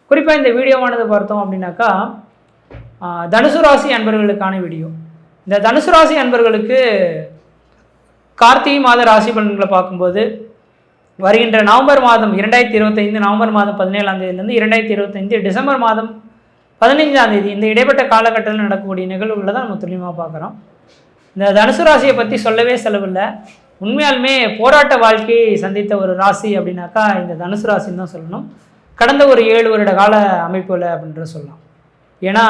குறிப்பாக இந்த வீடியோவானது பார்த்தோம் அப்படின்னாக்கா தனுசு ராசி அன்பர்களுக்கான வீடியோ. இந்த தனுசு ராசி அன்பர்களுக்கு கார்த்திகை மாத ராசி பலன்களை பார்க்கும்போது வருகின்ற நவம்பர் மாதம் 2025 நவம்பர் மாதம் 17ஆம் தேதியிலிருந்து 2025 டிசம்பர் மாதம் 15ஆம் தேதி இந்த இடைப்பட்ட காலகட்டத்தில் நடக்கக்கூடிய நிகழ்வுகளை தான் நம்ம துல்லியமாக பார்க்குறோம். இந்த தனுசு ராசியை பற்றி சொல்லவே செலவில்லை. உண்மையாலுமே போராட்ட வாழ்க்கையை சந்தித்த ஒரு ராசி அப்படின்னாக்கா இந்த தனுசு ராசின்னு தான் சொல்லணும். கடந்த ஒரு 7 வருட கால அமைப்புல அப்படின்ற சொல்லலாம். ஏன்னா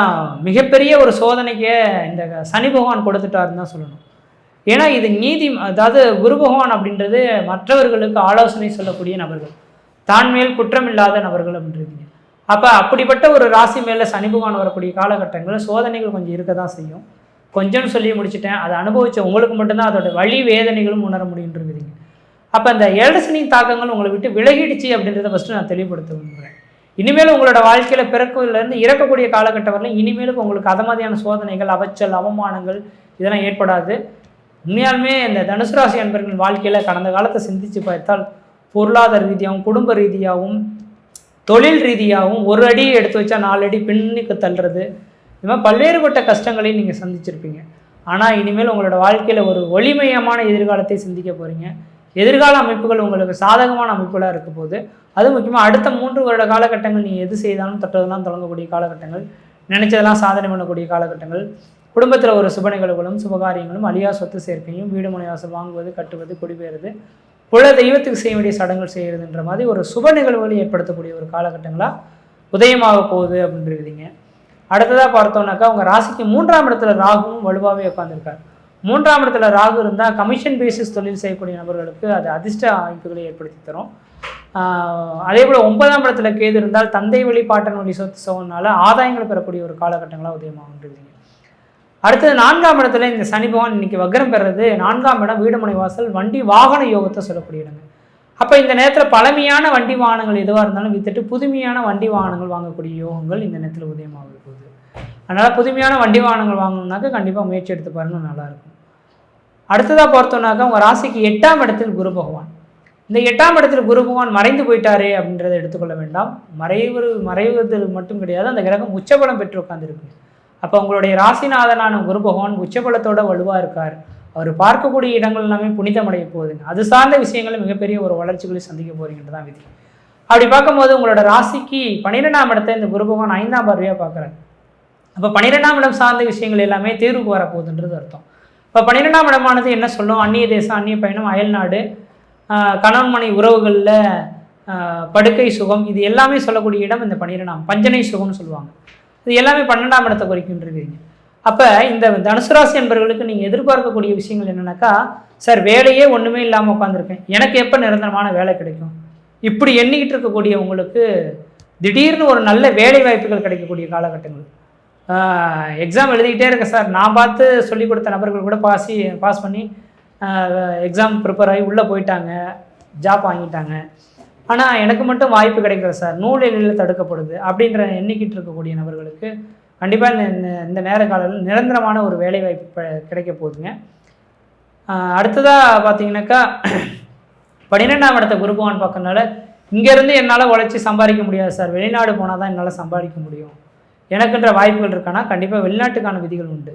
மிகப்பெரிய ஒரு சோதனைக்கே இந்த சனி பகவான் கொடுத்துட்டாருன்னு தான் சொல்லணும். ஏன்னா இது அதாவது குரு பகவான் அப்படின்றது மற்றவர்களுக்கு ஆலோசனை சொல்லக்கூடிய நபர்கள், தான் மேல் குற்றம் இல்லாத நபர்கள் அப்படின்றீங்க. அப்போ அப்படிப்பட்ட ஒரு ராசி மேலே சனி பகவான் வரக்கூடிய காலகட்டங்களில் சோதனைகள் கொஞ்சம் இருக்க தான் செய்யும். கொஞ்சம்னு சொல்லி முடிச்சுட்டேன், அதை அனுபவித்த உங்களுக்கு மட்டும்தான் அதோட வழி வேதனைகளும் உணர முடியுன்றீங்க. அப்போ அந்த ஏழரை தாக்கங்கள் உங்களை விட்டு விலகிடுச்சு அப்படின்றத ஃபஸ்ட்டு நான் தெளிவுபடுத்த விரும்புகிறேன். இனிமேல் உங்களோட வாழ்க்கையில் பிறக்குலேருந்து இறக்கக்கூடிய காலகட்டம் வரலாம் இனிமேலுக்கு உங்களுக்கு அது மாதிரியான சோதனைகள், அவச்சல், அவமானங்கள் இதெல்லாம் ஏற்படாது. உண்மையாலுமே இந்த தனுசு ராசி அன்பர்கள் வாழ்க்கையில் கடந்த காலத்தை சிந்தித்து பார்த்தால் பொருளாதார ரீதியாகவும் குடும்ப ரீதியாகவும் தொழில் ரீதியாகவும் ஒரு அடி எடுத்து வச்சா 4 அடி பின்னுக்கு தள்ளுறது, இது மாதிரி பல்வேறுபட்ட கஷ்டங்களையும் நீங்கள் சந்திச்சிருப்பீங்க. ஆனால் இனிமேல் உங்களோட வாழ்க்கையில் ஒரு ஒளிமயமான எதிர்காலத்தை சிந்திக்க போகிறீங்க. எதிர்கால அமைப்புகள் உங்களுக்கு சாதகமான அமைப்புகளாக இருக்க போது. அது முக்கியமாக அடுத்த 3 வருட காலகட்டங்கள் நீங்கள் எது செய்தாலும் தொட்டதெல்லாம் தொடங்கக்கூடிய காலகட்டங்கள், நினைச்சதெல்லாம் சாதனை பண்ணக்கூடிய காலகட்டங்கள், குடும்பத்தில் ஒரு சுப நிகழ்வுகளும் சுபகாரியங்களும், அழியா சொத்து சேர்க்கையும், வீடு மனை வாசல் வாங்குவது, கட்டுவது, குடிபெயர்றது, குல தெய்வத்துக்கு செய்ய வேண்டிய சடங்குகள் செய்கிறதுன்ற மாதிரி ஒரு சுப நிகழ்வுகளை ஏற்படுத்தக்கூடிய ஒரு காலகட்டங்களாக உதயமாக போகுது அப்படின்றீங்க. அடுத்ததாக பார்த்தோம்னாக்கா உங்கள் ராசிக்கு 3ஆம் இடத்துல ராகுவும் வலுவாகவே உட்காந்துருக்கார். 3ஆம் இடத்துல ராகு இருந்தால் கமிஷன் பேசிஸ் தொழில் செய்யக்கூடிய நபர்களுக்கு அது அதிர்ஷ்ட அமைப்புகளை ஏற்படுத்தி தரும். அதே போல் 9ஆம் இடத்துல கேது இருந்தால் தந்தை வழி பாட்டன் வழி சொத்து சோகனால ஆதாயங்களை பெறக்கூடிய ஒரு காலகட்டங்களாக உதயமாகின்றீங்க. அடுத்தது 4ஆம் இடத்துல இந்த சனி பகவான் இன்னைக்கு வக்ரம் பெறது 4ஆம் இடம் வீடு மனை வாசல் வண்டி வாகன யோகத்தை சொல்லக்கூடிய இடங்க. அப்போ இந்த நேரத்தில் பழமையான வண்டி வாகனங்கள் எதுவாக இருந்தாலும் வித்துட்டு புதுமையான வண்டி வாகனங்கள் வாங்கக்கூடிய யோகங்கள் இந்த நேரத்தில் உதயமாக போகுது. அதனால் புதுமையான வண்டி வாகனங்கள் வாங்கணுன்னாக்கா கண்டிப்பாக முயற்சி எடுத்து பாருங்கள், நல்லாயிருக்கும். அடுத்ததாக பார்த்தோம்னாக்கா உங்கள் ராசிக்கு 8ஆம் இடத்தில் குரு பகவான். இந்த 8ஆம் இடத்தில் குரு பகவான் மறைந்து போயிட்டாரே அப்படின்றத எடுத்துக்கொள்ள வேண்டாம். மறைவதில் மட்டும் கிடையாது, அந்த கிரகம் உச்சபலம் பெற்று உட்காந்துருக்கு. அப்போ உங்களுடைய ராசிநாதனான குரு பகவான் உச்சபலத்தோட வலுவாக இருக்கார். அவர் பார்க்கக்கூடிய இடங்கள் எல்லாமே புனிதமடைய போகுதுங்க. அது சார்ந்த விஷயங்களும் மிகப்பெரிய ஒரு வளர்ச்சிகளை சந்திக்க போறீங்கன்னு தான் விதி. அப்படி பார்க்கும்போது உங்களோட ராசிக்கு 12ஆம் இடத்தை இந்த குரு பகவான் 5ஆம் பார்வையாக பார்க்குறாரு. அப்போ 12ஆம் இடம் சார்ந்த விஷயங்கள் எல்லாமே தேர்வுக்கு வரப்போகுதுன்றது அர்த்தம். இப்போ 12ஆம் இடமானது என்ன சொல்லும்? அந்நிய தேசம், அந்நிய பயணம், அயல்நாடு, கணவன் மனை உறவுகளில் படுக்கை சுகம், இது எல்லாமே சொல்லக்கூடிய இடம் இந்த 12ஆம். பஞ்சனை சுகம்னு சொல்லுவாங்க. இது எல்லாமே 12ஆம் இடத்தை குறிக்கின்றிருக்கீங்க. அப்போ இந்த தனுசு ராசி என்பவர்களுக்கு நீங்கள் எதிர்பார்க்கக்கூடிய விஷயங்கள் என்னென்னாக்கா, சார் வேலையே ஒன்றுமே இல்லாமல் உட்காந்துருக்கேன், எனக்கு எப்போ நிரந்தரமான வேலை கிடைக்கும், இப்படி எண்ணிக்கிட்டு இருக்கக்கூடிய உங்களுக்கு திடீர்னு ஒரு நல்ல வேலை வாய்ப்புகள் கிடைக்கக்கூடிய காலகட்டங்கள். எக்ஸாம் எழுதிக்கிட்டே இருக்கேன் சார், நான் பார்த்து சொல்லிக் கொடுத்த நபர்கள் கூட பாஸ் பண்ணி எக்ஸாம் ப்ரிப்பேர் ஆகி உள்ளே போயிட்டாங்க, ஜாப் வாங்கிட்டாங்க, ஆனால் எனக்கு மட்டும் வாய்ப்பு கிடைக்கல சார், நூலில் தடுக்கப்படுது அப்படின்ற எண்ணிக்கிட்டு இருக்கக்கூடிய நபர்களுக்கு கண்டிப்பாக இந்த நேர காலத்தில் நிரந்தரமான ஒரு வேலை வாய்ப்பு கிடைக்க போகுதுங்க. அடுத்ததாக பார்த்தீங்கன்னாக்கா 12ஆம் இடத்த குரு பகவான் பார்க்கறதுனால இங்கேருந்து என்னால் உழைச்சி சம்பாதிக்க முடியாது சார், வெளிநாடு போனால் தான் என்னால் சம்பாதிக்க முடியும், எனக்குன்ற வாய்ப்புகள் இருக்கானா கண்டிப்பாக வெளிநாட்டுக்கான விதிகள் உண்டு.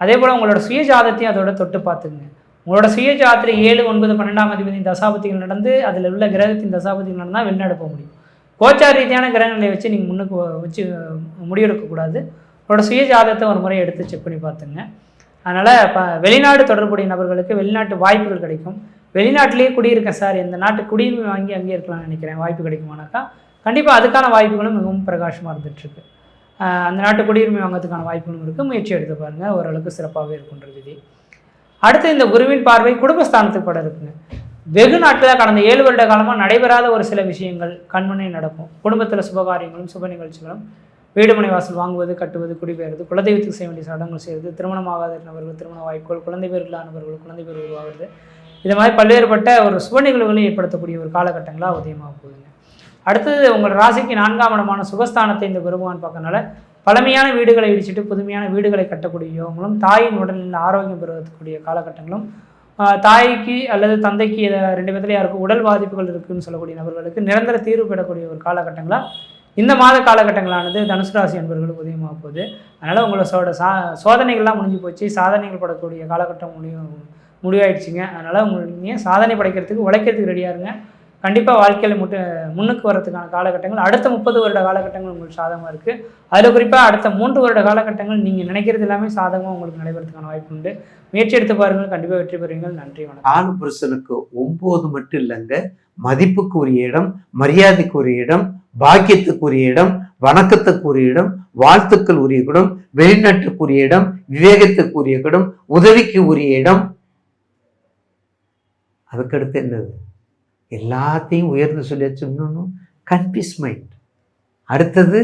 அதே போல் உங்களோட சுய ஜாதத்தையும் அதோட தொட்டு பார்த்துங்க. உங்களோட சுய ஜாத்திரை 7, 9, 12ஆம் அதிபதியின் தசாபதிகள் நடந்து அதில் உள்ள கிரகத்தின் தசாபதிகள் நடந்தால் வெளிநாடு போக முடியும். கோச்சார ரீதியான கிரகங்களை வச்சு நீங்கள் முன்னுக்கு வச்சு முடிவெடுக்கக்கூடாது. உங்களோட சுய ஜாதகத்தை ஒரு முறை எடுத்து செக் பண்ணி பார்த்துங்க. அதனால் இப்போ வெளிநாடு தொடர்புடைய நபர்களுக்கு வெளிநாட்டு வாய்ப்புகள் கிடைக்கும். வெளிநாட்டிலேயே குடியிருக்கேன் சார், இந்த நாட்டு குடியுரிமை வாங்கி அங்கே இருக்கலாம்னு நினைக்கிறேன், வாய்ப்பு கிடைக்குமானாக்கா கண்டிப்பாக அதுக்கான வாய்ப்புகளும் மிகவும் பிரகாசமாக இருந்துகிட்ருக்கு. அந்த நாட்டு குடியுரிமை வாங்கிறதுக்கான வாய்ப்புகளும் இருக்குது. முயற்சி எடுத்து பாருங்கள், ஓரளவுக்கு சிறப்பாகவே இருக்குன்ற விதி. அடுத்து இந்த குருவின் பார்வை குடும்பஸ்தானத்துக்கு பட இருக்குங்க. வெகு நாட்களாக கடந்த 7 வருட காலமாக நடைபெறாத ஒரு சில விஷயங்கள் கண்முன்னே நடக்கும். குடும்பத்தில் சுபகாரியங்களும் சுப நிகழ்ச்சிகளும், வீடு மனை வாசல் வாங்குவது, கட்டுவது, குடிபெயர்வது, குலதெய்வத்துக்கு செய்ய வேண்டிய சடங்குகள் செய்வது, திருமணமாகாத நபர்கள் திருமண வாய்ப்புகள், குழந்தை பேர் இல்லாதவர்கள் குழந்தை பேர் உருவாகிறது, இது மாதிரி பல்வேறுபட்ட ஒரு சுப நிகழ்வுகளை ஏற்படுத்தக்கூடிய ஒரு காலகட்டங்களாக உதயமாக போகுதுங்க. அடுத்தது உங்கள் ராசிக்கு 4ஆம் இடமான சுகஸ்தானத்தை இந்த குருபகவான் பார்க்கறனால பழமையான வீடுகளை இடிச்சிட்டு புதுமையான வீடுகளை கட்டக்கூடிய யோகங்களும், தாயின் உடலில் ஆரோக்கியம் பெறுவதற்கூடிய காலகட்டங்களும், தாய்க்கு அல்லது தந்தைக்கு 2 பேர்த்துல யாருக்கும் உடல் பாதிப்புகள் இருக்குதுன்னு சொல்லக்கூடிய நபர்களுக்கு நிரந்தர தீர்வு பெறக்கூடிய ஒரு காலகட்டங்களாக இந்த மாத காலகட்டங்களானது தனுசு ராசி அன்பர்களுக்கு உதயமாக போகுது. அதனால் உங்களோட சோதனைகள்லாம் முடிஞ்சு போச்சு. சாதனைகள் படக்கூடிய காலகட்டம் முடிவாயிடுச்சுங்க. அதனால் நீங்கள் சாதனை படைக்கிறதுக்கு உழைக்கிறதுக்கு ரெடியாக இருங்க. கண்டிப்பாக வாழ்க்கையில் முன்னுக்கு வரதுக்கான காலகட்டங்கள் அடுத்த 30 வருட காலகட்டங்கள் உங்களுக்கு சாதகமாக இருக்குது. அதில் குறிப்பாக அடுத்த 3 வருட காலகட்டங்கள் நீங்கள் நினைக்கிறது எல்லாமே சாதகமாக உங்களுக்கு நடைபெறதுக்கான வாய்ப்பு உண்டு. முயற்சி எடுத்து பாருங்கள், கண்டிப்பாக வெற்றி பெறுவீங்கள். நன்றி, வணக்கம். காலபுருஷனுக்கு 9 மட்டும் இல்லைங்க, மதிப்புக்கு உரிய இடம், மரியாதைக்கு உரிய இடம், பாக்கியத்துக்கு உரிய இடம், வணக்கத்துக்கு உரிய இடம், வாழ்த்துக்கள் உரிய இடம், வெளிநாட்டுக்கு உரிய இடம், விவேகத்துக்கு உரிய இடம், உதவிக்கு உரிய இடம். அதுக்கடுத்து என்னது? எல்லாத்தையும் உயர்ந்து சொல்லியாச்சு. இன்னொன்று கன்ஃபியூஸ் மைண்ட், அடுத்தது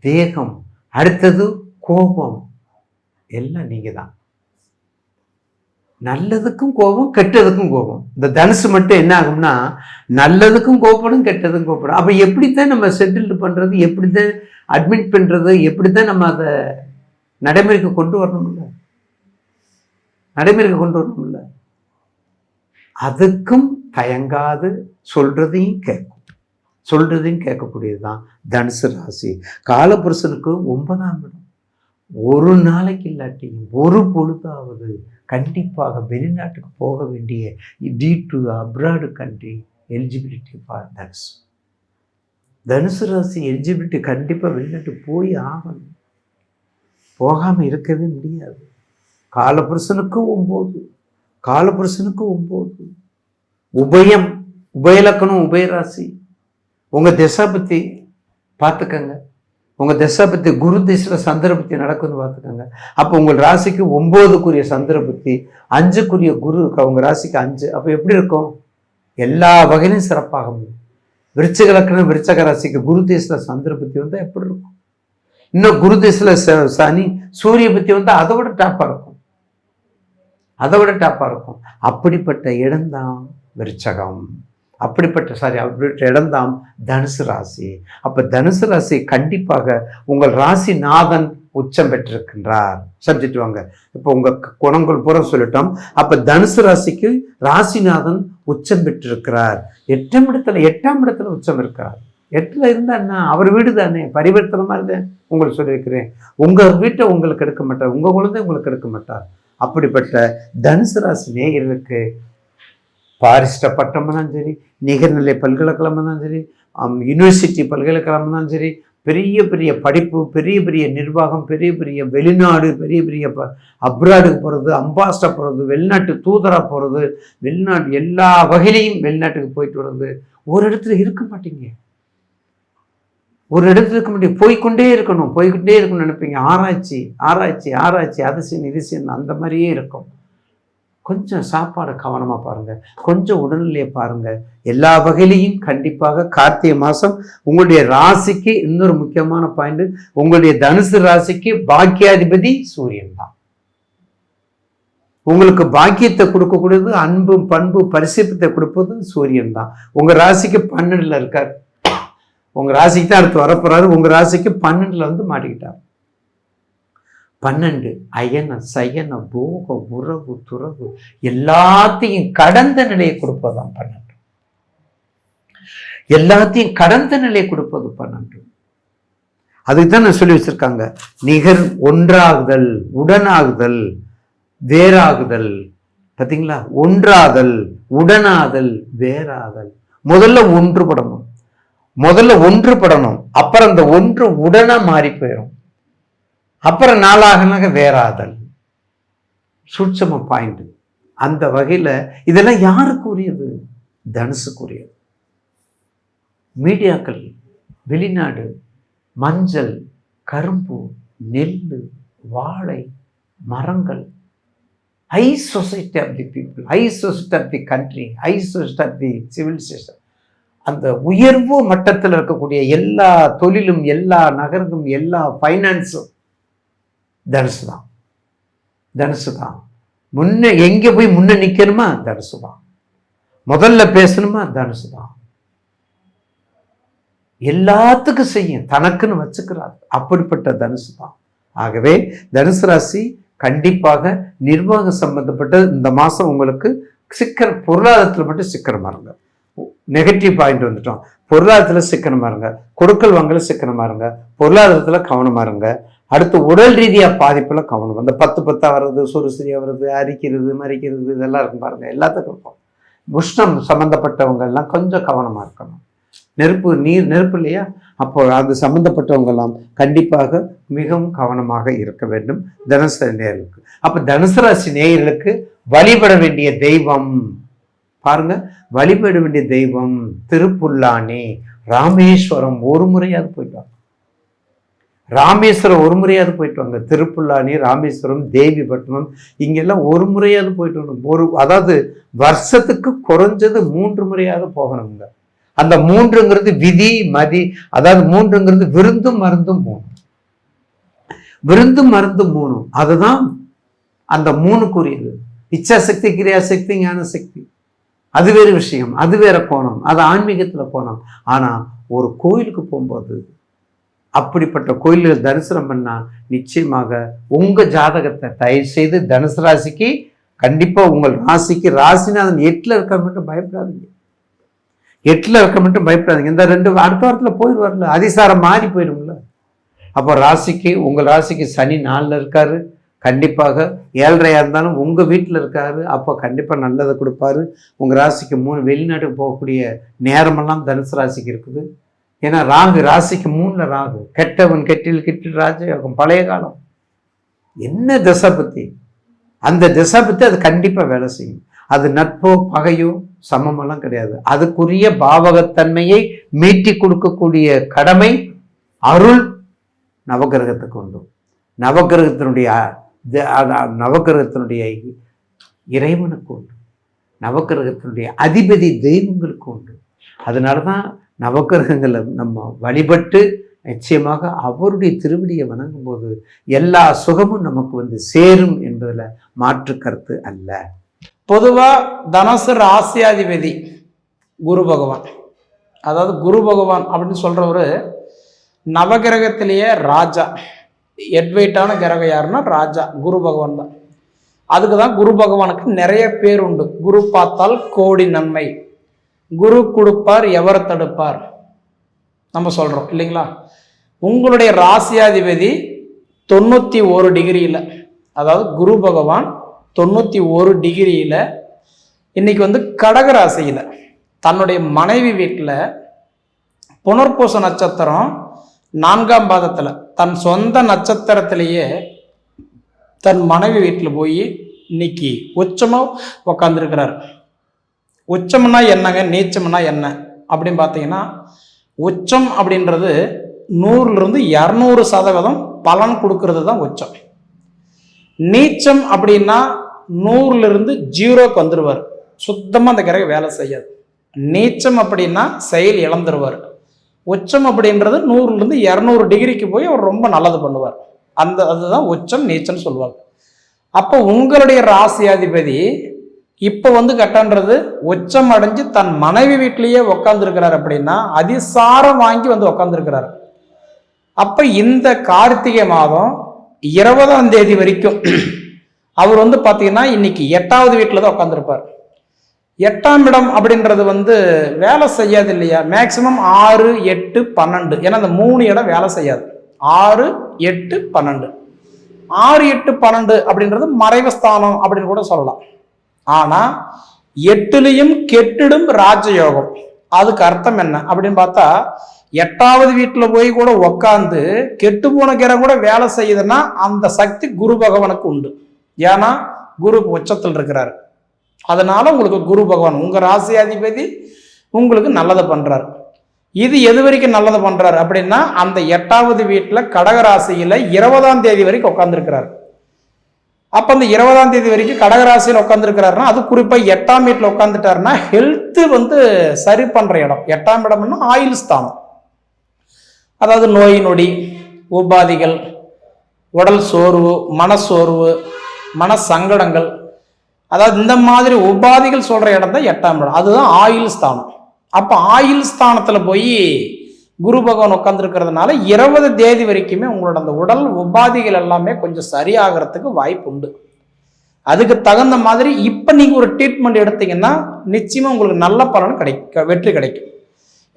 தேகம், அடுத்தது கோபம். எல்லாம் நீங்க தான். நல்லதுக்கும் கோபம், கெட்டதுக்கும் கோபம். இந்த தனுசு மட்டும் என்ன ஆகும்னா நல்லதுக்கும் கோபப்படும், கெட்டதுக்கும் கோபப்படும். அப்போ எப்படித்தான் நம்ம செட்டில்டு பண்றது, எப்படித்தான் அட்மிட் பண்றது, எப்படித்தான் நம்ம அதை நடைமுறைக்கு கொண்டு வரணும்ல, நடைமுறைக்கு கொண்டு வரணும்ல. அதுக்கும் தயங்காது சொல்றதையும் கேட்கக்கூடியதுதான் தனுசு ராசி. காலபுருஷனுக்கு 9ஆம் இடம். ஒரு நாளைக்கு இல்லாட்டியும் ஒரு பொழுதாவது கண்டிப்பாக வெளிநாட்டுக்கு போக வேண்டிய to abroad country eligibility for தனுசு. தனுசு ராசி எலிஜிபிலிட்டி கண்டிப்பாக வெளிநாட்டுக்கு போய் ஆகணும். போகாமல் இருக்கவே முடியாது. காலபுருஷனுக்கு 9, காலபுருஷனுக்கு 9. உபயம், உபயலக்கணம், உபயராசி. உங்கள் திசை பற்றி பார்த்துக்கங்க. உங்கள் திசை பற்றி குரு திசையில் சந்திர பற்றி நடக்குதுன்னு பார்த்துக்கோங்க. அப்போ உங்கள் ராசிக்கு 9க்குரிய சந்திர பற்றி, 5க்குரிய குரு இருக்கு உங்கள் ராசிக்கு 5. அப்போ எப்படி இருக்கும்? எல்லா வகையிலும் சிறப்பாக முடியும். விருச்சிக லக்கணம், விருச்சக ராசிக்கு குரு திசையில் சந்திர பற்றி வந்தால் எப்படி இருக்கும்? இன்னும் குரு திசையில் சனி சூரிய பற்றி வந்தால் அதை விட டாப்பாக இருக்கும், அதை விட டாப்பாக இருக்கும். அப்படிப்பட்ட இடம்தான் விருச்சகம். அப்படிப்பட்ட இடம்தான் தனுசு ராசி. அப்ப தனுசு ராசி கண்டிப்பாக உங்கள் ராசி நாதன் உச்சம் பெற்றிருக்கின்றார். சப்ஜெக்ட் வாங்க. இப்போ உங்க குணங்கள் பூரா சொல்லிட்டோம். அப்ப தனுசு ராசிக்கு ராசிநாதன் உச்சம் பெற்றிருக்கிறார். 8ஆம் இடத்துல உச்சம் இருக்கிறார். 8ல் இருந்தா என்ன, அவர் வீடு தானே, பரிவர்த்தனை மாதிரி தான் உங்களுக்கு சொல்லியிருக்கிறேன். உங்க வீட்டை உங்களுக்கு எடுக்க மாட்டார், உங்க குழந்தை உங்களுக்கு எடுக்க மாட்டார். அப்படிப்பட்ட தனுசு ராசி நேயர்களுக்கு பாரிஸ்ட பட்டம் இருந்தாலும் சரி, நிகர்நிலை பல்கலைக்கழகம் இருந்தாலும் சரி, யூனிவர்சிட்டி பல்கலைக்கழகம் இருந்தாலும் சரி, பெரிய பெரிய படிப்பு, பெரிய பெரிய நிர்வாகம், பெரிய பெரிய வெளிநாடு, பெரிய பெரிய அப்ராடுக்கு போகிறது, அம்பாஸ்டர் போகிறது, வெளிநாட்டு தூதராக போகிறது, வெளிநாட்டு எல்லா வகையிலையும் வெளிநாட்டுக்கு போயிட்டு வர்றது. ஒரு இடத்துல இருக்க மாட்டீங்க, ஒரு இடத்துல இருக்க முடியும். போய்கொண்டே இருக்கணும்னு நினைப்பீங்க. ஆராய்ச்சி ஆராய்ச்சி ஆராய்ச்சி, அதிசயம் இதுசியம் அந்த மாதிரியே இருக்கும். கொஞ்சம் சாப்பாடு கவனமாக பாருங்கள், கொஞ்சம் உடல்நிலையை பாருங்கள். எல்லா வகையிலையும் கண்டிப்பாக கார்த்திகை மாதம் உங்களுடைய ராசிக்கு இன்னொரு முக்கியமான பாயிண்ட், உங்களுடைய தனுசு ராசிக்கு பாக்கியாதிபதி சூரியன் தான். உங்களுக்கு பாக்கியத்தை கொடுக்கக்கூடியது, அன்பு பண்பு பரிசுத்தத்தை கொடுப்பது சூரியன் தான். உங்கள் ராசிக்கு 12ல் இருக்கார். உங்கள் ராசிக்கு தான் அடுத்து வரப்போறாரு. உங்கள் ராசிக்கு 12ல் வந்து மாட்டிக்கிட்டார். 12 அயன சயன போக உறவு துறவு எல்லாத்தையும் கடந்த நிலையை கொடுப்பதுதான் 12. எல்லாத்தையும் கடந்த நிலையை கொடுப்பது 12. அதுக்கு தான் நான் சொல்லி வச்சிருக்காங்க. நிகர் ஒன்றாகுதல், உடனாகுதல், வேறாகுதல். பார்த்தீங்களா? ஒன்றாதல், உடனாதல், வேறாதல். முதல்ல ஒன்றுபடணும். அப்புறம் அந்த ஒன்று உடனா மாறி போயிடும். அப்புறம் நாளாக வேறாதல். சூட்சம பாயிண்ட். அந்த வகையில் இதெல்லாம் யாருக்கு உரியது? தனுசுக்குரியது. மீடியாக்கள், வெளிநாடு, மஞ்சள், கரும்பு, நெல், வாழை, மரங்கள், high society of the people, high society of the country, high society of the civilisation. அந்த உயர்வு மட்டத்தில் இருக்கக்கூடிய எல்லா தொழிலும், எல்லா நகரமும், எல்லா ஃபைனான்ஸும் தனுசு தான். முன்ன எங்கே போய் முன்ன நிற்கணுமா? தனுசு தான். முதல்ல பேசணுமா? தனுசு தான். எல்லாத்துக்கும் செய்யும், தனக்குன்னு வச்சுக்கிறார். அப்படிப்பட்ட தனுசு தான். ஆகவே தனுசு ராசி கண்டிப்பாக நிர்வாகம் சம்பந்தப்பட்ட இந்த மாதம் உங்களுக்கு பொருளாதாரத்தில் மட்டும் சிக்கனமாக இருங்க. நெகட்டிவ் பாயிண்ட் வந்துட்டோம். பொருளாதாரத்தில் சிக்கனமாக இருங்க, கொடுக்கல் வாங்கல சிக்கனமாக இருங்க, பொருளாதாரத்தில் கவனமாக இருங்க. அடுத்து உடல் ரீதியாக பாதிப்பில் கவனம். அந்த 10 வர்றது, சுறுசுரியாக வர்றது, அரிக்கிறது, மறிக்கிறது, இதெல்லாம் இருக்கும் பாருங்க. எல்லாத்துக்கும் இருக்கும். உஷ்ணம் சம்மந்தப்பட்டவங்க எல்லாம் கொஞ்சம் கவனமாக இருக்கணும். நெருப்பு இல்லையா, அப்போ அது சம்மந்தப்பட்டவங்க எல்லாம் கண்டிப்பாக மிகவும் கவனமாக இருக்க வேண்டும் தனுசு நேயர்களுக்கு. அப்போ தனுசு ராசி நேயர்களுக்கு வழிபட வேண்டிய தெய்வம் பாருங்க, வழிபட வேண்டிய தெய்வம் திருப்புல்லானி, ராமேஸ்வரம். ஒரு முறையாவது போயிட்டு வாங்க. ராமேஸ்வரம் ஒரு முறையாவது போயிட்டு வாங்க. திருப்புல்லானி, ராமேஸ்வரம், தேவிப்பட்டினம், இங்கெல்லாம் ஒரு முறையாவது போயிட்டு வரணும். அதாவது வருஷத்துக்கு குறைஞ்சது 3 முறையாவது போகணுங்க. அந்த 3ங்கிறது விதி மதி, அதாவது 3ங்கிறது விருந்தும் மருந்தும் 3. விருந்தும் மருந்தும் 3, அதுதான் அந்த 3க்குரியது. இச்சாசக்தி, கிரியாசக்தி, ஞான சக்தி, அது வேறு விஷயம், அது வேற கோணம், அது ஆன்மீகத்தில் கோணம். ஆனால் ஒரு கோயிலுக்கு போகும்போது அப்படிப்பட்ட கோயில்கள் தரிசனம் பண்ணால் நிச்சயமாக உங்கள் ஜாதகத்தை தயவு செய்து தனுசு ராசிக்கு கண்டிப்பாக உங்கள் ராசிக்கு ராசிநாதன் 8ல் இருக்க மட்டும் பயப்படாதீங்க. 8ல் இருக்க மட்டும் பயப்படாதீங்க. இந்த 2 அடுத்த வாரத்தில் போயிடுவார்ல, அதிசாரம் மாறி போயிடும்ல. அப்போ ராசிக்கு உங்கள் ராசிக்கு சனி 4ல் இருக்காரு. கண்டிப்பாக 7.5 இருந்தாலும் உங்கள் வீட்டில் இருக்காரு. அப்போ கண்டிப்பாக நல்லதை கொடுப்பாரு. உங்கள் ராசிக்கு 3 வெளிநாட்டுக்கு போகக்கூடிய நேரமெல்லாம் தனுசு ராசிக்கு இருக்குது. ஏன்னா ராகு ராசிக்கு 3ல் ராகு. கெட்டவன் கெட்டில் ராஜயோகம், பழைய காலம். என்ன திசை பற்றி, அந்த திசை பற்றி அது கண்டிப்பாக வேலை செய்யும். அது நட்போ பகையோ சமமெல்லாம் கிடையாது. அதுக்குரிய பாவகத்தன்மையை மீட்டி கொடுக்கக்கூடிய கடமை அருள் நவகிரகத்துக்கு உண்டு. நவகிரகத்தினுடைய இறைவனுக்கு உண்டு. நவகிரகத்தினுடைய அதிபதி தெய்வங்களுக்கு உண்டு. அதனால தான் நவகிரகங்களை நம்ம வழிபட்டு நிச்சயமாக அவருடைய திருவடியை வணங்கும் போது எல்லா சுகமும் நமக்கு சேரும் என்பதில் மாற்று கருத்து அல்ல. பொதுவாக தனுசு ராசியாதிபதி குரு பகவான். அதாவது குரு பகவான் அப்படின்னு சொல்கிறவர் நவகிரகத்திலேயே ராஜா. ஹெட்வெயிட்டான கிரகம் யாருன்னா ராஜா, குரு பகவான் தான். அதுக்கு தான் குரு பகவானுக்கு நிறைய பேர் உண்டு. குரு பார்த்தால் கோடி நன்மை, குரு கொடுப்பார் எவரை தடுப்பார் நம்ம சொல்கிறோம் இல்லைங்களா. உங்களுடைய ராசியாதிபதி 91 டிகிரியில், அதாவது குரு பகவான் 91 டிகிரியில் இன்னைக்கு கடக ராசியில் தன்னுடைய மனைவி வீட்டில் புனர்பூச நட்சத்திரம் 4ஆம் பாதத்தில் தன் சொந்த நட்சத்திரத்திலேயே தன் மனைவி வீட்டில் போய் இன்னைக்கு உச்சமாக உக்காந்துருக்கிறார். உச்சம்னா என்னங்க, நீச்சம்னா என்ன அப்படின்னு பார்த்தீங்கன்னா, உச்சம் அப்படின்றது 100லிருந்து 200% பலன் கொடுக்கறது தான் உச்சம். நீச்சம் அப்படின்னா 100லிருந்து 0க்கு வந்துடுவார். சுத்தமாக அந்த கிரகம் வேலை செய்யாது. நீச்சம் அப்படின்னா செயல் இழந்துருவார். உச்சம் அப்படின்றது 100லிருந்து 200 டிகிரிக்கு போய் அவர் ரொம்ப நல்லது பண்ணுவார். அதுதான் உச்சம் நீச்சம்னு சொல்லுவாங்க. அப்போ உங்களுடைய ராசியாதிபதி இப்போ கட்டன்றது உச்சம் அடைஞ்சு தன் மனைவி வீட்டிலேயே உக்காந்துருக்கிறார். அப்படின்னா அதிசாரம் வாங்கி உக்காந்துருக்கிறார். அப்போ இந்த கார்த்திகை மாதம் 20ஆம் தேதி வரைக்கும் அவர் பார்த்தீங்கன்னா இன்னைக்கு 8வது வீட்டில் தான் உட்காந்துருப்பார். 8ஆம் இடம் அப்படின்றது வேலை செய்யாது இல்லையா. மேக்சிமம் 6, 8, 12, ஏன்னா அந்த 3 இடம் வேலை செய்யாது. 6, 8, 12, 6, 8, 12 அப்படின்றது மறைவஸ்தானம் அப்படின்னு கூட சொல்லலாம். ஆனா 8லையும் கெட்டிடும் ராஜயோகம். அதுக்கு அர்த்தம் என்ன அப்படின்னு பார்த்தா, 8வது வீட்டில் போய் கூட உக்காந்து கெட்டு போன கிரகம் கூட வேலை செய்யுதுன்னா அந்த சக்தி குரு பகவானுக்கு உண்டு. ஏன்னா குரு உச்சத்தில் இருக்கிறார். அதனால உங்களுக்கு குரு பகவான் உங்க ராசியாதிபதி உங்களுக்கு நல்லதை பண்றாரு. இது எது வரைக்கும் நல்லதை பண்றாரு அப்படின்னா, அந்த 8வது வீட்டில் கடகராசியில 20ஆம் தேதி வரைக்கும் உட்காந்துருக்கிறார். அப்ப அந்த 20ஆம் தேதி வரைக்கும் கடகராசியில் உட்காந்துருக்கிறாருன்னா, அது குறிப்பா 8ஆம் வீட்டில் உட்காந்துட்டாருன்னா ஹெல்த் சரி பண்ற இடம். 8ஆம் இடம்னா ஆயுள் ஸ்தானம். அதாவது நோய் நொடி, உபாதிகள், உடல் சோர்வு, மனசோர்வு, மன சங்கடங்கள், அதாவது இந்த மாதிரி உபாதிகள் சொல்ற இடம் தான் 8ஆம் இடம். அதுதான் ஆயுள் ஸ்தானம். அப்ப ஆயுள் ஸ்தானத்துல போய் குரு பகவான் உட்காந்துருக்கிறதுனால 20 தேதி வரைக்குமே உங்களோட அந்த உடல் உபாதிகள் எல்லாமே கொஞ்சம் சரியாகிறதுக்கு வாய்ப்பு உண்டு. அதுக்கு தகுந்த மாதிரி இப்போ நீங்கள் ஒரு ட்ரீட்மெண்ட் எடுத்தீங்கன்னா நிச்சயமாக உங்களுக்கு நல்ல பலன் வெற்றி கிடைக்கும்.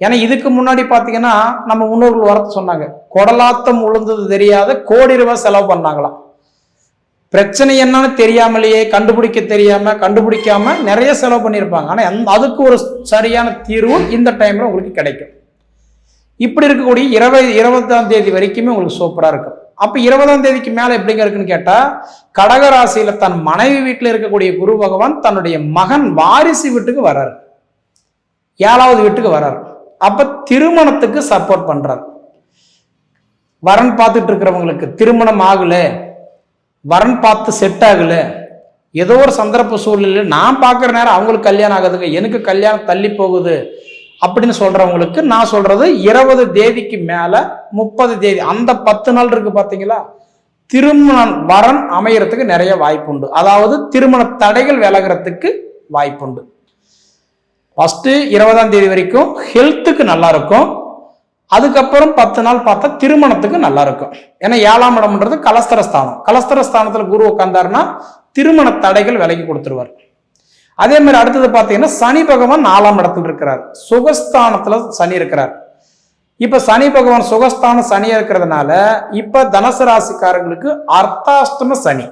ஏன்னா இதுக்கு முன்னாடி பார்த்தீங்கன்னா நம்ம முன்னோர்கள் வரத்து சொன்னாங்க, கொடலாத்தம் உளுந்தது தெரியாத கோடி ரூபாய் செலவு பண்ணாங்களாம். பிரச்சனை என்னன்னு தெரியாமலேயே கண்டுபிடிக்காம நிறைய செலவு பண்ணியிருப்பாங்க. ஆனால் அதுக்கு ஒரு சரியான தீர்வு இந்த டைம்ல உங்களுக்கு கிடைக்கும். இப்படி இருக்கக்கூடிய 20ஆம் தேதி வரைக்குமே உங்களுக்கு சூப்பராக இருக்கும். அப்போ 20ஆம் தேதிக்கு மேலே எப்படிங்க இருக்குன்னு கேட்டால், கடகராசியில தன் மனைவி வீட்டில் இருக்கக்கூடிய குரு பகவான் தன்னுடைய மகன் வாரிசு வீட்டுக்கு வர்றாரு, 7வது வீட்டுக்கு வர்றாரு. அப்ப திருமணத்துக்கு சப்போர்ட் பண்றாரு. வரன் பார்த்துட்டு இருக்கிறவங்களுக்கு திருமணம் ஆகல, வரன் பார்த்து செட் ஆகல, ஏதோ ஒரு சந்தர்ப்ப சூழ்நிலை நான் பார்க்குற நேரம் அவங்களுக்கு கல்யாணம் ஆகுதுங்க, எனக்கு கல்யாணம் தள்ளி போகுது அப்படின்னு சொல்றவங்களுக்கு நான் சொல்றது 20 தேதிக்கு மேல 30 தேதி அந்த 10 நாள் இருக்கு பார்த்தீங்களா, திருமணம் வரன் அமையறதுக்கு நிறைய வாய்ப்புண்டு. அதாவது திருமண தடைகள் விலகிறதுக்கு வாய்ப்புண்டு. ஃபர்ஸ்ட் 20ஆம் தேதி வரைக்கும் ஹெல்த்துக்கு நல்லா இருக்கும். அதுக்கப்புறம் 10 நாள் பார்த்தா திருமணத்துக்கு நல்லா இருக்கும். ஏன்னா 7ஆம் இடம்ன்றது கலஸ்தரஸ்தானம். கலஸ்தரஸ்தானத்துல குரு உட்கார்ந்தாருன்னா திருமண தடைகள் விலகி கொடுத்துருவார். அதே மாதிரி அடுத்தது பார்த்தீங்கன்னா சனி பகவான் 4ஆம் இடத்துல இருக்கிறார், சுகஸ்தானத்துல சனி இருக்கிறார். இப்ப சனி பகவான் சுகஸ்தான சனியா இருக்கிறதுனால இப்ப தனுசு ராசிக்காரங்களுக்கு அர்த்தாஷ்டம சனி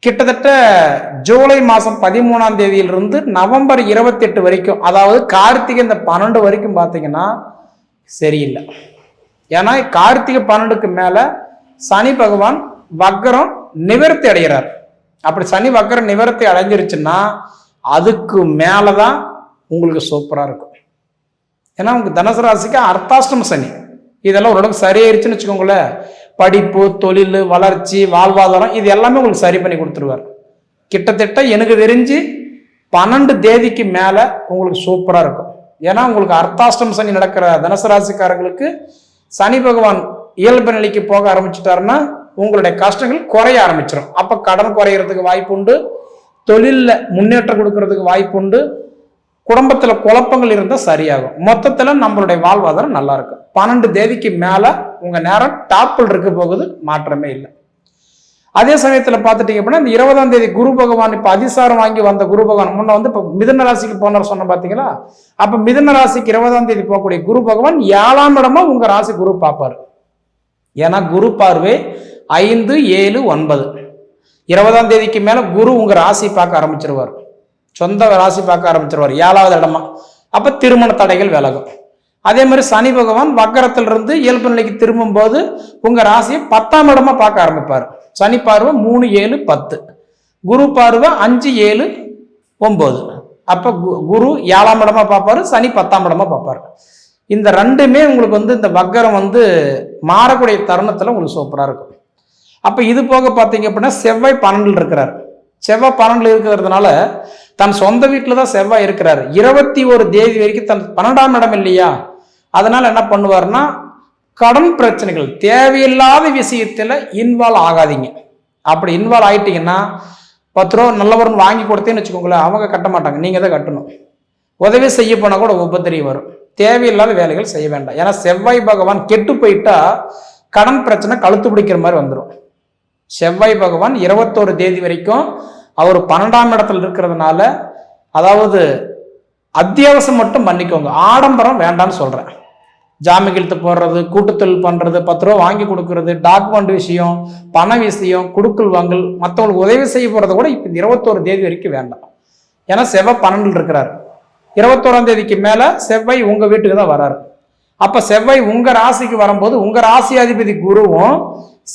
கிட்டத்தட்ட ஜூலை மாதம் 13ஆம் தேதியிலிருந்து நவம்பர் 28 வரைக்கும், அதாவது கார்த்திகை இந்த 12 வரைக்கும் பார்த்தீங்கன்னா சரியில்லை. ஏன்னா கார்த்திகை 12க்கு மேலே சனி பகவான் வக்கரம் நிவர்த்தி அடைகிறார். அப்படி சனி வக்கரம் நிவர்த்தி அடைஞ்சிருச்சுன்னா அதுக்கு மேலே தான் உங்களுக்கு சூப்பராக இருக்கும். ஏன்னா உங்களுக்கு தனுசு ராசிக்கு அர்த்தாஷ்டம சனி இதெல்லாம் ஓரளவுக்கு சரியாயிருச்சுன்னு வச்சுக்கோங்களேன். படிப்பு, தொழில், வளர்ச்சி, வாழ்வாதாரம் இது எல்லாமே உங்களுக்கு சரி பண்ணி கொடுத்துருவார். கிட்டத்தட்ட எனக்கு தெரிஞ்சு 12 தேதிக்கு மேலே உங்களுக்கு சூப்பராக இருக்கும். ஏன்னா உங்களுக்கு அர்த்தாஷ்டம சனி நடக்கிற தனுசு ராசிக்காரங்களுக்கு சனி பகவான் இயல்பு நிலைக்கு போக ஆரம்பிச்சுட்டாருன்னா உங்களுடைய கஷ்டங்கள் குறைய ஆரம்பிச்சிடும். அப்போ கடன் குறையிறதுக்கு வாய்ப்பு உண்டு, தொழிலில் முன்னேற்றம் கொடுக்கறதுக்கு வாய்ப்பு உண்டு, குடும்பத்தில் குழப்பங்கள் இருந்தால் சரியாகும். மொத்தத்தில் நம்மளுடைய வாழ்வாதாரம் நல்லா இருக்கும். 12 தேதிக்கு மேலே உங்கள் நேரம் டாப்பில் இருக்க போகுது, மாற்றமே இல்லை. அதே சமயத்தில் பார்த்துட்டீங்க அப்படின்னா இந்த 20ஆம் தேதி குரு பகவான் இப்போ அதிசாரம் வாங்கி வந்த குரு பகவான் முன்ன வந்து இப்போ மிதுன ராசிக்கு போனார் சொன்ன பார்த்தீங்களா. அப்போ மிதுன ராசிக்கு 20ஆம் தேதி போகக்கூடிய குரு பகவான் 7ஆம் இடமா உங்கள் ராசி குரு பார்ப்பார். ஏன்னா குரு பார்வை 5, 7, 9 20ஆம் தேதிக்கு மேலே குரு உங்கள் ராசி பார்க்க ஆரம்பிச்சிருவார், சொந்த ராசி பார்க்க ஆரம்பிச்சிருவார் 7வது இடமா. அப்போ திருமண தடைகள் விலகும். அதே மாதிரி சனி பகவான் வக்கரத்திலிருந்து இயல்பு நிலைக்கு திரும்பும் போது உங்க ராசியை 10ஆம் இடமா பார்க்க ஆரம்பிப்பார். சனி பார்வை 3, 7, 10, குரு பார்வை 5, 7, 9. அப்ப குரு 7ஆம் இடமா பார்ப்பாரு, சனி 10ஆம் இடமா பார்ப்பாரு. இந்த ரெண்டுமே உங்களுக்கு வந்து இந்த வக்கரம் வந்து மாறக்கூடிய தருணத்துல உங்களுக்கு சூப்பரா இருக்கும். அப்ப இது போக பார்த்தீங்க அப்படின்னா செவ்வாய் 12 இருக்கிறார். செவ்வாய் 12 இருக்கிறதுனால தன் சொந்த வீட்டில் தான் செவ்வாய் இருக்கிறாரு. 21 தேதி வரைக்கும் தன் 12ஆம் இடம் இல்லையா, அதனால என்ன பண்ணுவார்னா கடன் பிரச்சனைகள் தேவையில்லாத விஷயத்துல இன்வால்வ் ஆகாதீங்க. அப்படி இன்வால்வ் ஆயிட்டீங்கன்னா 10 ரூபா நல்லவர்னு வாங்கி கொடுத்தேன்னு வச்சுக்கோங்களேன், அவங்க கட்ட மாட்டாங்க, நீங்க தான் கட்டணும். உதவி செய்ய போனா கூட உபத்திரியம் வரும். தேவையில்லாத வேலைகள் செய்ய வேண்டாம். ஏன்னா செவ்வாய் பகவான் கெட்டு போயிட்டா கடன் பிரச்சனை கழுத்து பிடிக்கிற மாதிரி வந்துடும். செவ்வாய் பகவான் 21 தேதி வரைக்கும் அவர் 12ஆம் இடத்துல இருக்கிறதுனால, அதாவது அத்தியாவசியம் மட்டும் பண்ணிக்கோங்க, ஆடம்பரம் வேண்டான்னு சொல்றேன். ஜாமீன் கையெழுத்து போடுறது, கூட்டுத்தொழில் பண்றது, 10 ரூபா வாங்கி கொடுக்கறது, டாக்குமெண்ட் விஷயம், பண விஷயம், குடுக்கல் வாங்கல், மற்றவங்களுக்கு உதவி செய்ய போறதை கூட இப்போ 21 தேதி வரைக்கும் வேண்டாம். ஏன்னா செவ்வாய் 12 இருக்கிறார். 21ஆம் தேதிக்கு மேல செவ்வாய் உங்க வீட்டுக்கு தான் வராரு. அப்ப செவ்வாய் உங்க ராசிக்கு வரும்போது உங்க ராசி அதிபதி குருவும்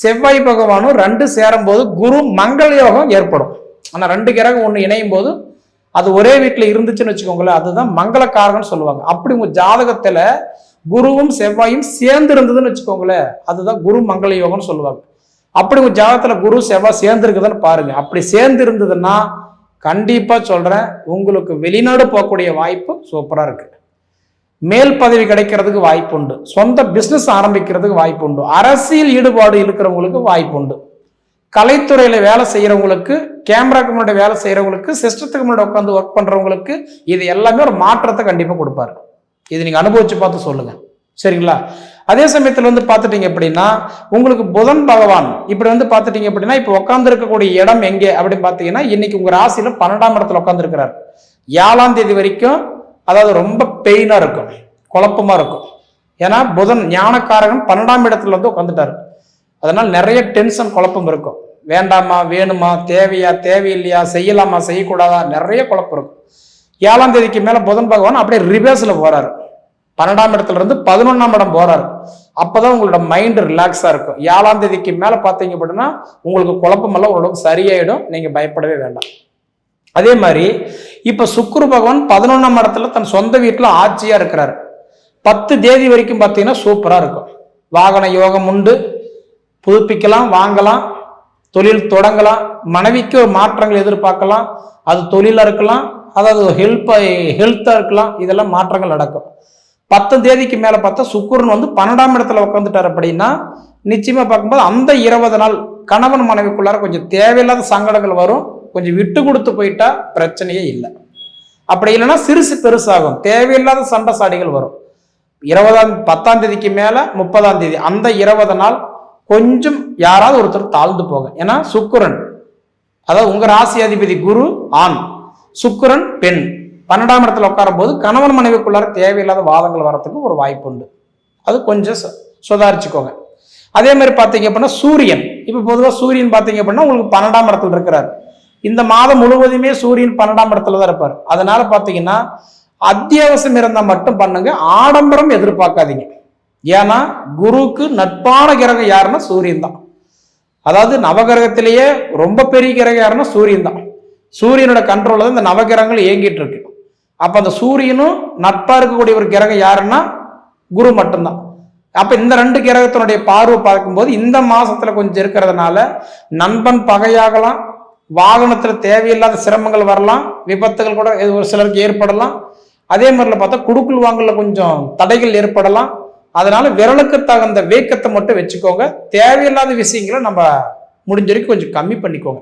செவ்வாய் பகவானும் 2 சேரும் போது குரு மங்கள யோகம் ஏற்படும். ஆனா 2 கிரகம் ஒன்று இணையும் போது அது ஒரே வீட்டில் இருந்துச்சுன்னு வச்சுக்கோங்களேன், அதுதான் மங்களக்காரகன்னு சொல்லுவாங்க. அப்படி உங்க ஜாதகத்துல குருவும் செவ்வாயும் சேர்ந்து இருந்ததுன்னு வச்சுக்கோங்களேன், அதுதான் குரு மங்கள யோகம்னு சொல்லுவாங்க. அப்படி உங்க ஜாதகத்துல குரு செவ்வாய் சேர்ந்து இருக்குதுன்னு பாருங்க. அப்படி சேர்ந்து இருந்ததுன்னா கண்டிப்பா சொல்றேன், உங்களுக்கு வெளிநாடு போகக்கூடிய வாய்ப்பு சூப்பரா இருக்கு. மேல் பதவி கிடைக்கிறதுக்கு வாய்ப்பு உண்டு, சொந்த பிசினஸ் ஆரம்பிக்கிறதுக்கு வாய்ப்பு உண்டு, அரசியல் ஈடுபாடு இருக்கிறவங்களுக்கு வாய்ப்பு உண்டு, கலைத்துறையில வேலை செய்யறவங்களுக்கு, கேமராக்கு முன்னாடி வேலை செய்யறவங்களுக்கு, சிஸ்டத்துக்கு முன்னாடி உட்காந்து ஒர்க் பண்றவங்களுக்கு இது எல்லாமே ஒரு மாற்றத்தை கண்டிப்பா கொடுப்பாரு. இது நீங்க அனுபவிச்சு பார்த்து சொல்லுங்க. சரிங்களா? அதே சமயத்தில் வந்து பார்த்துட்டீங்க அப்படின்னா உங்களுக்கு புதன் பகவான் இப்படி வந்து பார்த்துட்டீங்க அப்படின்னா இப்போ உட்கார்ந்து இருக்கக்கூடிய இடம் எங்கே அப்படின்னு பார்த்தீங்கன்னா இன்னைக்கு உங்க ராசியில 12ஆம் இடத்துல உட்கார்ந்து இருக்கிறார். 7ஆம் தேதி வரைக்கும் அதாவது ரொம்ப பெயினா இருக்கும், குழப்பமா இருக்கும். ஏன்னா புதன் ஞானக்காரகன் 12ஆம் இடத்துல வந்து உட்காந்துட்டாரு. அதனால நிறைய டென்ஷன் குழப்பம் இருக்கும். வேண்டாமா, வேணுமா, தேவையா, தேவையில்லையா, செய்யலாமா, செய்யக்கூடாதா, நிறைய குழப்பம் இருக்கும். 7ஆம் தேதிக்கு மேல புதன் பகவான் அப்படியே ரிவர்ஸ்ல போறாரு. 12ஆம் இடத்துல இருந்து 11ஆம் இடம் போறாரு. அப்பதான் உங்களோட மைண்ட் ரிலாக்ஸா இருக்கும். 7ஆம் தேதிக்கு மேல பாத்தீங்க அப்படின்னா உங்களுக்கு குழப்பம் எல்லாம் ஓரளவுக்கு சரியாயிடும். நீங்க பயப்படவே வேண்டாம். அதே மாதிரி இப்ப சுக்கிர பகவான் 11ஆம் இடத்துல தன் சொந்த வீட்டுல ஆட்சியா இருக்கிறாரு. 10 தேதி வரைக்கும் பாத்தீங்கன்னா சூப்பரா இருக்கும். வாகன யோகம் உண்டு, புதுப்பிக்கலாம், வாங்கலாம், தொழில் தொடங்கலாம், மனைவிக்கு ஒரு மாற்றங்கள் எதிர்பார்க்கலாம். அது தொழிலா இருக்கலாம், அதாவது ஹெல்த்தா இருக்கலாம். இதெல்லாம் மாற்றங்கள் நடக்கும். 10 தேதிக்கு மேல பார்த்தா சுக்கிரன் வந்து 12ஆம் இடத்துல உட்காந்துட்டார் அப்படின்னா நிச்சயமா பார்க்கும்போது அந்த 20 நாள் கணவன் மனைவிக்குள்ளார கொஞ்சம் தேவையில்லாத சங்கடங்கள் வரும். கொஞ்சம் விட்டு கொடுத்து போயிட்டா பிரச்சனையே இல்லை. அப்படி இல்லைன்னா சிறுசு பெருசாகும், தேவையில்லாத சண்டை சாடிகள் வரும். 10ஆம் தேதிக்கு மேல 30ஆம் தேதி அந்த 20 நாள் கொஞ்சம் யாராவது ஒருத்தர் தாழ்ந்து போக. ஏன்னா சுக்கிரன் அதாவது உங்க ராசி அதிபதி குரு ஆண், சுக்கிரன் பெண் 12ஆம் இடத்துல உட்காரும் போது கணவன் மனைவிக்குள்ளார தேவையில்லாத வாதங்கள் வரத்துக்கு ஒரு வாய்ப்பு உண்டு. அது கொஞ்சம் சுதாரிச்சுக்கோங்க. அதே மாதிரி பார்த்தீங்க அப்படின்னா சூரியன் இப்போ பொதுவாக சூரியன் பார்த்தீங்க அப்படின்னா உங்களுக்கு 12ஆம் இடத்துல இருக்கிறார். இந்த மாதம் முழுவதுமே சூரியன் 12ஆம் இடத்துல தான் இருப்பார். அதனால பார்த்தீங்கன்னா அத்தியாவசியம் இருந்தால் மட்டும் பண்ணுங்க, ஆடம்பரம் எதிர்பார்க்காதீங்க. ஏன்னா குருவுக்கு நட்பான கிரகம் யாருன்னா சூரியன் தான். அதாவது நவகிரகத்திலேயே ரொம்ப பெரிய கிரகம் யாருன்னா சூரியன் தான். சூரியனோட கண்ட்ரோல தான் இந்த நவகிரகங்கள் இயங்கிட்டு இருக்கு. அப்ப அந்த சூரியனும் நட்பா இருக்கக்கூடிய ஒரு கிரகம் யாருன்னா குரு மட்டும்தான். அப்ப இந்த 2 கிரகத்தினுடைய பார்வை பார்க்கும்போது இந்த மாசத்துல கொஞ்சம் இருக்கிறதுனால நண்பன் பகையாகலாம், வாகனத்துல தேவையில்லாத சிரமங்கள் வரலாம், விபத்துகள் கூட ஒரு சிலருக்கு ஏற்படலாம். அதே மாதிரில பார்த்தா குடுக்குள் வாங்கல கொஞ்சம் தடைகள் ஏற்படலாம். அதனால விரலுக்கு தகுந்த வேக்கத்தை மட்டும் வச்சுக்கோங்க. தேவையில்லாத விஷயங்களை நம்ம முடிஞ்ச வரைக்கும் கொஞ்சம் கம்மி பண்ணிக்கோங்க.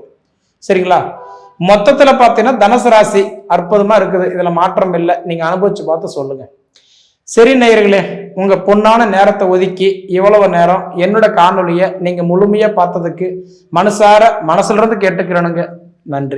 சரிங்களா? மொத்தத்துல பார்த்தீங்கன்னா தனுசு ராசி அற்புதமா இருக்குது. இதுல மாற்றம் இல்லை. நீங்க அனுபவிச்சு பார்த்து சொல்லுங்க. சரி நேயர்களே, உங்க பொன்னான நேரத்தை ஒதுக்கி இவ்வளவு நேரம் என்னோட காணொலியை நீங்க முழுமையா பார்த்ததுக்கு மனசுல இருந்து கேட்டுக்கிறேனுங்க. நன்றி.